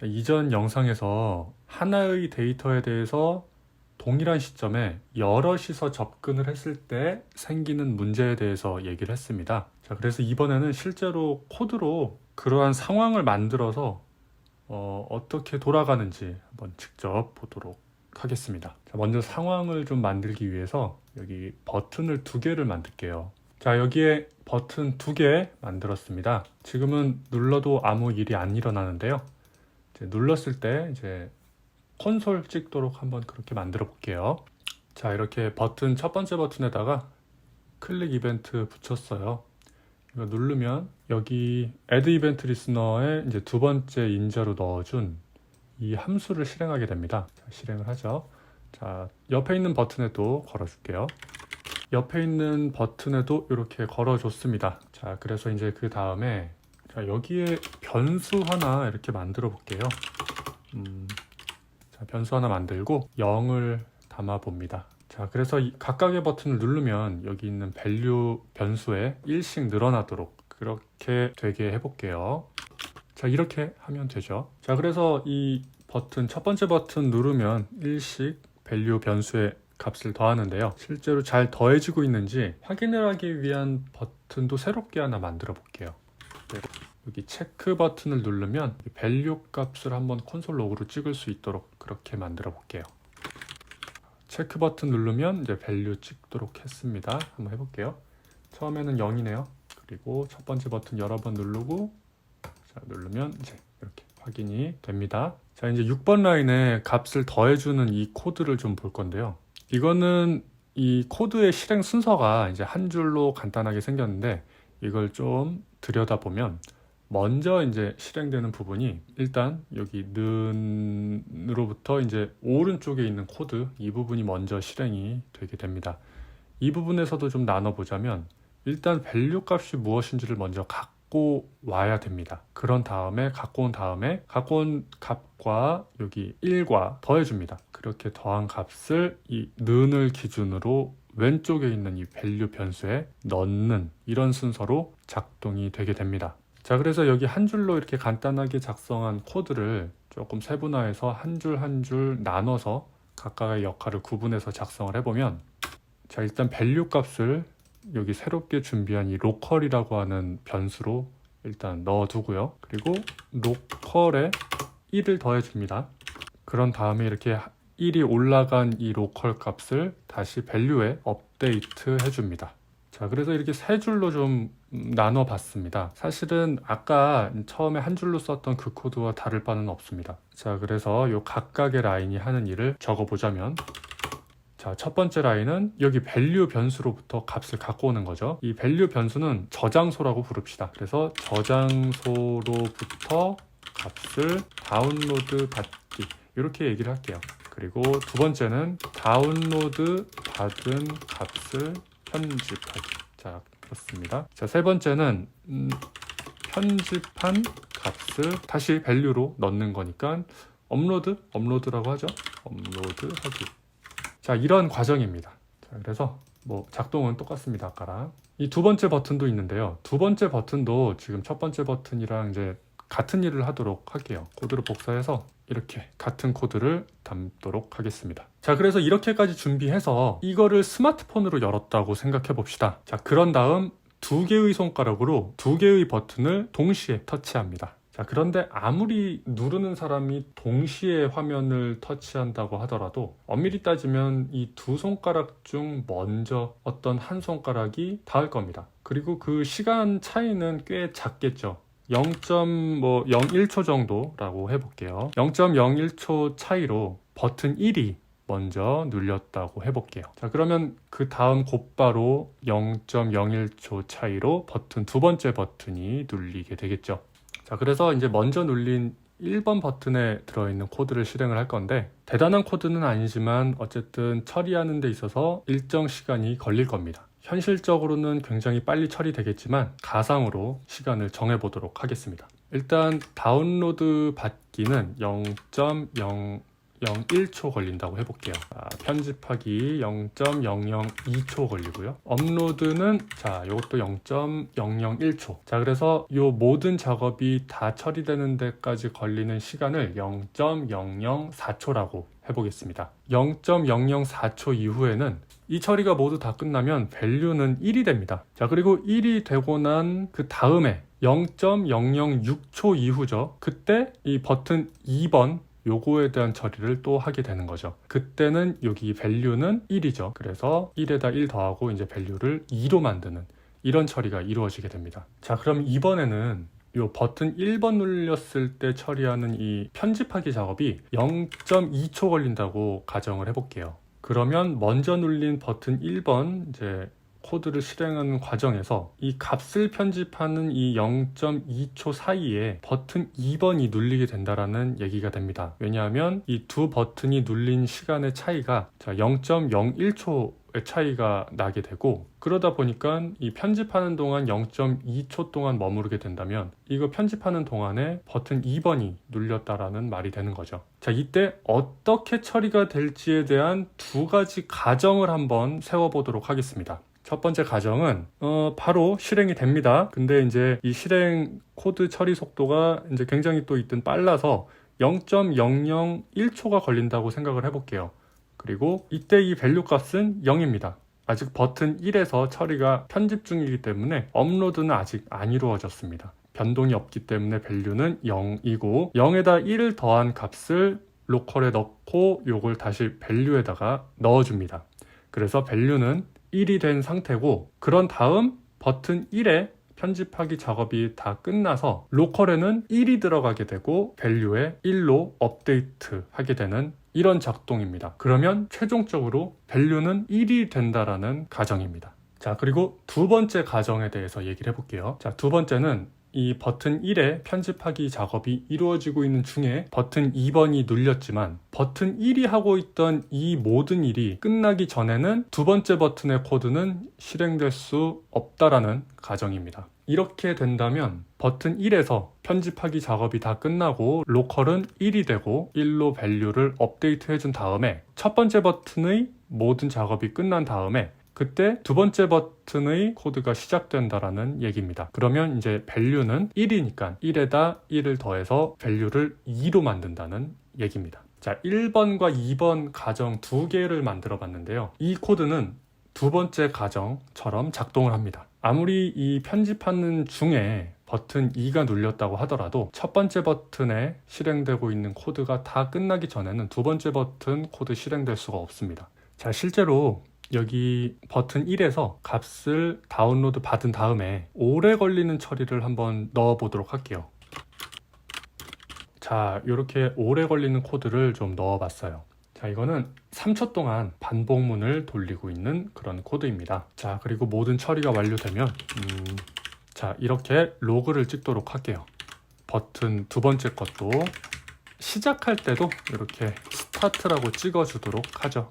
이전 영상에서 하나의 데이터에 대해서 동일한 시점에 여럿이서 접근을 했을 때 생기는 문제에 대해서 얘기를 했습니다. 자, 그래서 이번에는 실제로 코드로 그러한 상황을 만들어서 어떻게 돌아가는지 한번 직접 보도록 하겠습니다. 자, 먼저 상황을 좀 만들기 위해서 여기 버튼을 2개를 만들게요. 자, 여기에 버튼 2개 만들었습니다. 지금은 눌러도 아무 일이 안 일어나는데요. 이제 눌렀을 때 이제 콘솔 찍도록 한번 그렇게 만들어 볼게요. 자, 이렇게 버튼 첫 번째 버튼에다가 클릭 이벤트 붙였어요. 이거 누르면 여기 add event listener에 이제 두 번째 인자로 넣어준 이 함수를 실행하게 됩니다. 자, 실행을 하죠. 자, 옆에 있는 버튼에도 걸어줄게요. 옆에 있는 버튼에도 이렇게 걸어줬습니다. 자, 그래서 이제 그 다음에 자, 여기에 변수 하나 이렇게 만들어 볼게요. 자, 변수 하나 만들고 0을 담아 봅니다. 자, 그래서 각각의 버튼을 누르면 여기 있는 value 변수에 1씩 늘어나도록 그렇게 되게 해볼게요. 자, 이렇게 하면 되죠. 자, 그래서 이 버튼, 첫 번째 버튼 누르면 1씩 value 변수에 값을 더하는데요. 실제로 잘 더해지고 있는지 확인을 하기 위한 버튼도 새롭게 하나 만들어 볼게요. 네. 여기 체크 버튼을 누르면 value 값을 한번 콘솔 로그로 찍을 수 있도록 그렇게 만들어 볼게요. 체크 버튼 누르면 이제 value 찍도록 했습니다. 한번 해볼게요. 처음에는 0이네요. 그리고 첫 번째 버튼 여러 번 누르고 자, 누르면 이제 이렇게 확인이 됩니다. 자, 이제 6번 라인에 값을 더해주는 이 코드를 좀 볼 건데요. 이거는 이 코드의 실행 순서가 이제 한 줄로 간단하게 생겼는데 이걸 좀 들여다보면 먼저 이제 실행되는 부분이 일단 여기 는으로부터 이제 오른쪽에 있는 코드 이 부분이 먼저 실행이 되게 됩니다. 이 부분에서도 좀 나눠보자면 일단 value 값이 무엇인지를 먼저 갖고 와야 됩니다. 그런 다음에 갖고 온 값과 여기 1과 더해줍니다. 그렇게 더한 값을 이 는을 기준으로 왼쪽에 있는 이 value 변수에 넣는 이런 순서로 작동이 되게 됩니다. 자, 그래서 여기 한 줄로 이렇게 간단하게 작성한 코드를 조금 세분화해서 한 줄 한 줄 나눠서 각각의 역할을 구분해서 작성을 해보면 자, 일단 value 값을 여기 새롭게 준비한 이 로컬이라고 하는 변수로 일단 넣어두고요. 그리고 로컬에 1을 더해줍니다. 그런 다음에 이렇게 1이 올라간 이 로컬 값을 다시 value에 업데이트 해줍니다. 자, 그래서 이렇게 세 줄로 좀 나눠 봤습니다. 사실은 아까 처음에 한 줄로 썼던 그 코드와 다를 바는 없습니다. 자, 그래서 요 각각의 라인이 하는 일을 적어 보자면 자, 첫 번째 라인은 여기 value 변수로부터 값을 갖고 오는 거죠. 이 value 변수는 저장소라고 부릅시다. 그래서 저장소로부터 값을 다운로드 받기 이렇게 얘기를 할게요. 그리고 두 번째는 다운로드 받은 값을 편집하기. 자, 그렇습니다. 자, 세 번째는 편집한 값을 다시 value로 넣는 거니까 업로드라고 하죠. 업로드하기. 자, 이런 과정입니다. 자, 그래서 뭐 작동은 똑같습니다. 아까랑 이 두 번째 버튼도 있는데요. 두 번째 버튼도 지금 첫 번째 버튼이랑 이제 같은 일을 하도록 할게요. 코드를 복사해서 이렇게 같은 코드를 담도록 하겠습니다. 자, 그래서 이렇게까지 준비해서 이거를 스마트폰으로 열었다고 생각해 봅시다. 자, 그런 다음 두 개의 손가락으로 두 개의 버튼을 동시에 터치합니다. 자, 그런데 아무리 누르는 사람이 동시에 화면을 터치한다고 하더라도 엄밀히 따지면 이 두 손가락 중 먼저 어떤 한 손가락이 닿을 겁니다. 그리고 그 시간 차이는 꽤 작겠죠. 0.01초 정도라고 해볼게요. 0.01초 차이로 버튼 1이 먼저 눌렸다고 해볼게요. 자, 그러면 그 다음 곧바로 0.01초 차이로 버튼 두 번째 버튼이 눌리게 되겠죠. 자, 그래서 이제 먼저 눌린 1번 버튼에 들어있는 코드를 실행을 할 건데 대단한 코드는 아니지만 어쨌든 처리하는 데 있어서 일정 시간이 걸릴 겁니다. 현실적으로는 굉장히 빨리 처리되겠지만 가상으로 시간을 정해보도록 하겠습니다. 일단 다운로드 받기는 0.01 0.01초 걸린다고 해볼게요. 편집하기 0.002초 걸리고요. 업로드는 이것도 0.001초. 그래서 이 모든 작업이 다 처리되는 데까지 걸리는 시간을 0.004초라고 해보겠습니다. 0.004초 이후에는 이 처리가 모두 다 끝나면 value는 1이 됩니다. 그리고 1이 되고 난 그 다음에 0.006초 이후죠. 그때 이 버튼 2번 요거에 대한 처리를 또 하게 되는 거죠. 그때는 여기 value는 1이죠. 그래서 1에다 1 더하고 이제 value를 2로 만드는 이런 처리가 이루어지게 됩니다. 그럼 이번에는 이 버튼 1번 눌렸을 때 처리하는 이 편집하기 작업이 0.2초 걸린다고 가정을 해볼게요. 그러면 먼저 눌린 버튼 1번 이제 코드를 실행하는 과정에서 이 값을 편집하는 이 0.2초 사이에 버튼 2번이 눌리게 된다라는 얘기가 됩니다. 왜냐하면 이 두 버튼이 눌린 시간의 차이가 0.01초의 차이가 나게 되고, 그러다 보니까 이 편집하는 동안 0.2초 동안 머무르게 된다면 이거 편집하는 동안에 버튼 2번이 눌렸다라는 말이 되는 거죠. 이때 어떻게 처리가 될지에 대한 두 가지 가정을 한번 세워보도록 하겠습니다. 첫 번째 가정은 바로 실행이 됩니다. 근데 이제 이 실행 코드 처리 속도가 이제 굉장히 또 이땐 빨라서 0.001초가 걸린다고 생각을 해볼게요. 그리고 이때 이 밸류 값은 0입니다. 아직 버튼 1에서 처리가 편집 중이기 때문에 업로드는 아직 안 이루어졌습니다. 변동이 없기 때문에 밸류는 0이고 0에다 1을 더한 값을 로컬에 넣고 요걸 다시 밸류에다가 넣어줍니다. 그래서 밸류는 1이 된 상태고, 그런 다음 버튼 1에 편집하기 작업이 다 끝나서 로컬에는 1이 들어가게 되고 밸류에 1로 업데이트 하게 되는 이런 작동입니다. 그러면 최종적으로 밸류는 1이 된다라는 가정입니다. 그리고 두 번째 가정에 대해서 얘기를 해볼게요. 두 번째는 이 버튼 1에 편집하기 작업이 이루어지고 있는 중에 버튼 2번이 눌렸지만 버튼 1이 하고 있던 이 모든 일이 끝나기 전에는 두 번째 버튼의 코드는 실행될 수 없다라는 가정입니다. 이렇게 된다면 버튼 1에서 편집하기 작업이 다 끝나고 로컬은 1이 되고 1로 밸류를 업데이트 해준 다음에 첫 번째 버튼의 모든 작업이 끝난 다음에 그때 두 번째 버튼의 코드가 시작된다라는 얘기입니다. 그러면 이제 value는 1이니까 1에다 1을 더해서 value를 2로 만든다는 얘기입니다. 1번과 2번 가정 두 개를 만들어 봤는데요. 이 코드는 두 번째 가정처럼 작동을 합니다. 아무리 이 편집하는 중에 버튼 2가 눌렸다고 하더라도 첫 번째 버튼에 실행되고 있는 코드가 다 끝나기 전에는 두 번째 버튼 코드 실행될 수가 없습니다. 실제로 여기 버튼 1에서 값을 다운로드 받은 다음에 오래 걸리는 처리를 한번 넣어 보도록 할게요. 이렇게 오래 걸리는 코드를 좀 넣어 봤어요. 이거는 3초 동안 반복문을 돌리고 있는 그런 코드입니다. 그리고 모든 처리가 완료되면 이렇게 로그를 찍도록 할게요. 버튼 두 번째 것도 시작할 때도 이렇게 스타트라고 찍어 주도록 하죠.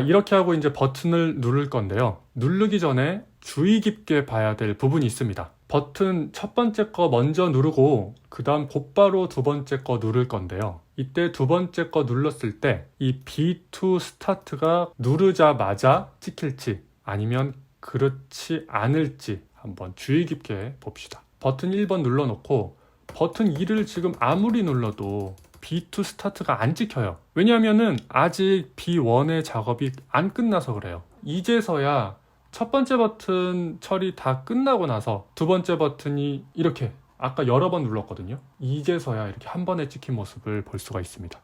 이렇게 하고 이제 버튼을 누를 건데요. 누르기 전에 주의 깊게 봐야 될 부분이 있습니다. 버튼 첫 번째 거 먼저 누르고 그 다음 곧바로 두 번째 거 누를 건데요. 이때 두 번째 거 눌렀을 때 이 B2 스타트가 누르자마자 찍힐지 아니면 그렇지 않을지 한번 주의 깊게 봅시다. 버튼 1번 눌러놓고 버튼 2를 지금 아무리 눌러도 B2 스타트가 안 찍혀요. 왜냐하면은 아직 B1의 작업이 안 끝나서 그래요. 이제서야 첫 번째 버튼 처리 다 끝나고 나서 두 번째 버튼이 이렇게 아까 여러 번 눌렀거든요. 이제서야 이렇게 한 번에 찍힌 모습을 볼 수가 있습니다.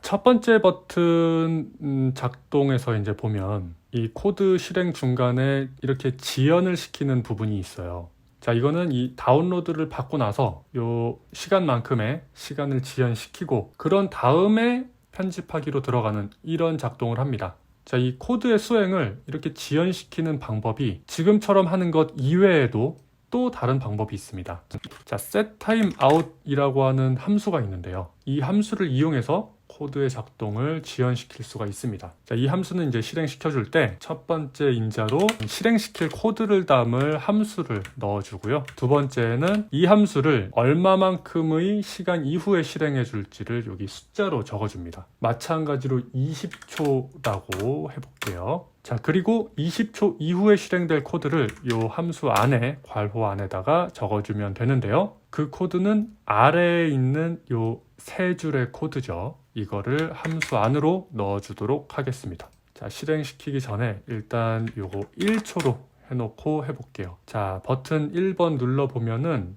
첫 번째 버튼 작동에서 이제 보면 이 코드 실행 중간에 이렇게 지연을 시키는 부분이 있어요. 이거는 이 다운로드를 받고 나서 요 시간만큼의 시간을 지연시키고 그런 다음에 편집하기로 들어가는 이런 작동을 합니다. 이 코드의 수행을 이렇게 지연시키는 방법이 지금처럼 하는 것 이외에도 또 다른 방법이 있습니다. setTimeOut 이라고 하는 함수가 있는데요. 이 함수를 이용해서 코드의 작동을 지연시킬 수가 있습니다. 자, 이 함수는 이제 실행시켜 줄 때 첫 번째 인자로 실행시킬 코드를 담을 함수를 넣어주고요. 두 번째는 이 함수를 얼마만큼의 시간 이후에 실행해 줄지를 여기 숫자로 적어줍니다. 마찬가지로 20초라고 해볼게요. 자, 그리고 20초 이후에 실행될 코드를 이 함수 안에 괄호 안에다가 적어주면 되는데요. 그 코드는 아래에 있는 이 세 줄의 코드죠. 이거를 함수 안으로 넣어주도록 하겠습니다. 자, 실행시키기 전에 일단 요거 1초로 해놓고 해볼게요. 자, 버튼 1번 눌러보면은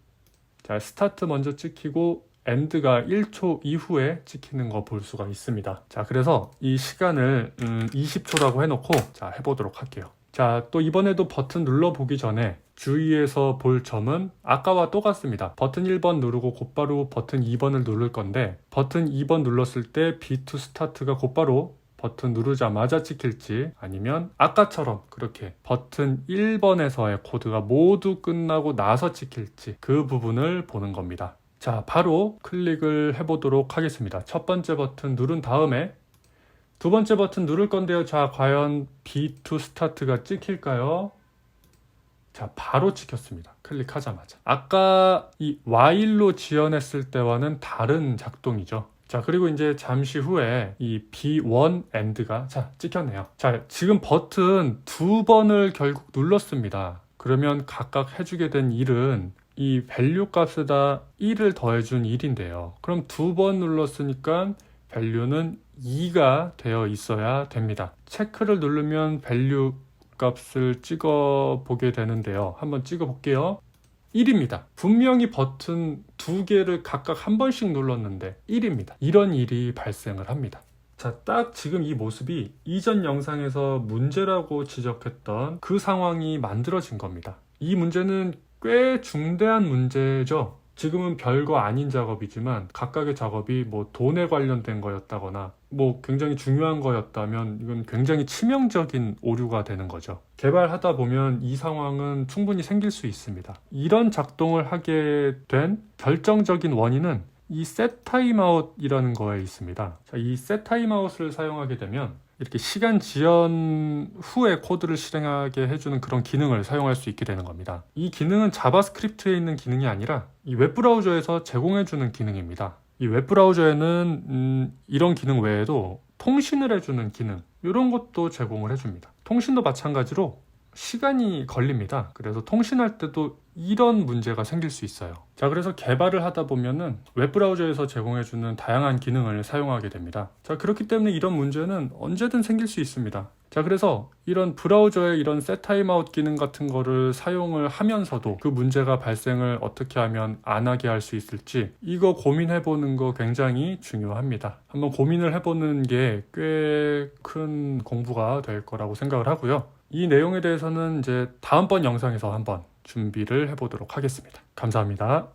자, 스타트 먼저 찍히고 엔드가 1초 이후에 찍히는 거 볼 수가 있습니다. 자, 그래서 이 시간을 20초라고 해놓고 자, 해보도록 할게요. 자, 또 이번에도 버튼 눌러보기 전에 주의해서 볼 점은 아까와 똑같습니다. 버튼 1번 누르고 곧바로 버튼 2번을 누를 건데 버튼 2번 눌렀을 때 B2 스타트가 곧바로 버튼 누르자마자 찍힐지 아니면 아까처럼 그렇게 버튼 1번에서의 코드가 모두 끝나고 나서 찍힐지 그 부분을 보는 겁니다. 자, 바로 클릭을 해보도록 하겠습니다. 첫 번째 버튼 누른 다음에 두 번째 버튼 누를 건데요. 자, 과연 B2 스타트가 찍힐까요? 자, 바로 찍혔습니다. 클릭하자마자. 아까 이 while로 지연했을 때와는 다른 작동이죠. 자, 그리고 이제 잠시 후에 이 B1 end가 자, 찍혔네요. 자, 지금 버튼 두 번을 결국 눌렀습니다. 그러면 각각 해주게 된 일은 이 value 값에다 1을 더해준 1인데요. 그럼 두 번 눌렀으니까 value는 2가 되어 있어야 됩니다. 체크를 누르면 value 값을 찍어 보게 되는데요. 한번 찍어 볼게요. 1입니다. 분명히 버튼 두 개를 각각 한 번씩 눌렀는데 1입니다. 이런 일이 발생을 합니다. 자, 딱 지금 이 모습이 이전 영상에서 문제라고 지적했던 그 상황이 만들어진 겁니다. 이 문제는 꽤 중대한 문제죠. 지금은 별거 아닌 작업이지만 각각의 작업이 뭐 돈에 관련된 거였다거나 뭐 굉장히 중요한 거였다면 이건 굉장히 치명적인 오류가 되는 거죠. 개발하다 보면 이 상황은 충분히 생길 수 있습니다. 이런 작동을 하게 된 결정적인 원인은 이 set timeout이라는 거에 있습니다. 자, 이 set timeout을 사용하게 되면 이렇게 시간 지연 후에 코드를 실행하게 해주는 그런 기능을 사용할 수 있게 되는 겁니다. 이 기능은 자바스크립트에 있는 기능이 아니라 이 웹브라우저에서 제공해주는 기능입니다. 이 웹브라우저에는 이런 기능 외에도 통신을 해주는 기능 이런 것도 제공을 해줍니다. 통신도 마찬가지로 시간이 걸립니다. 그래서 통신할 때도 이런 문제가 생길 수 있어요. 자, 그래서 개발을 하다 보면은 웹브라우저에서 제공해주는 다양한 기능을 사용하게 됩니다. 자, 그렇기 때문에 이런 문제는 언제든 생길 수 있습니다. 자, 그래서 이런 브라우저의 이런 set timeout 기능 같은 거를 사용을 하면서도 그 문제가 발생을 어떻게 하면 안 하게 할 수 있을지 이거 고민해보는 거 굉장히 중요합니다. 한번 고민을 해보는 게 꽤 큰 공부가 될 거라고 생각을 하고요. 이 내용에 대해서는 이제 다음번 영상에서 한번 준비를 해보도록 하겠습니다. 감사합니다.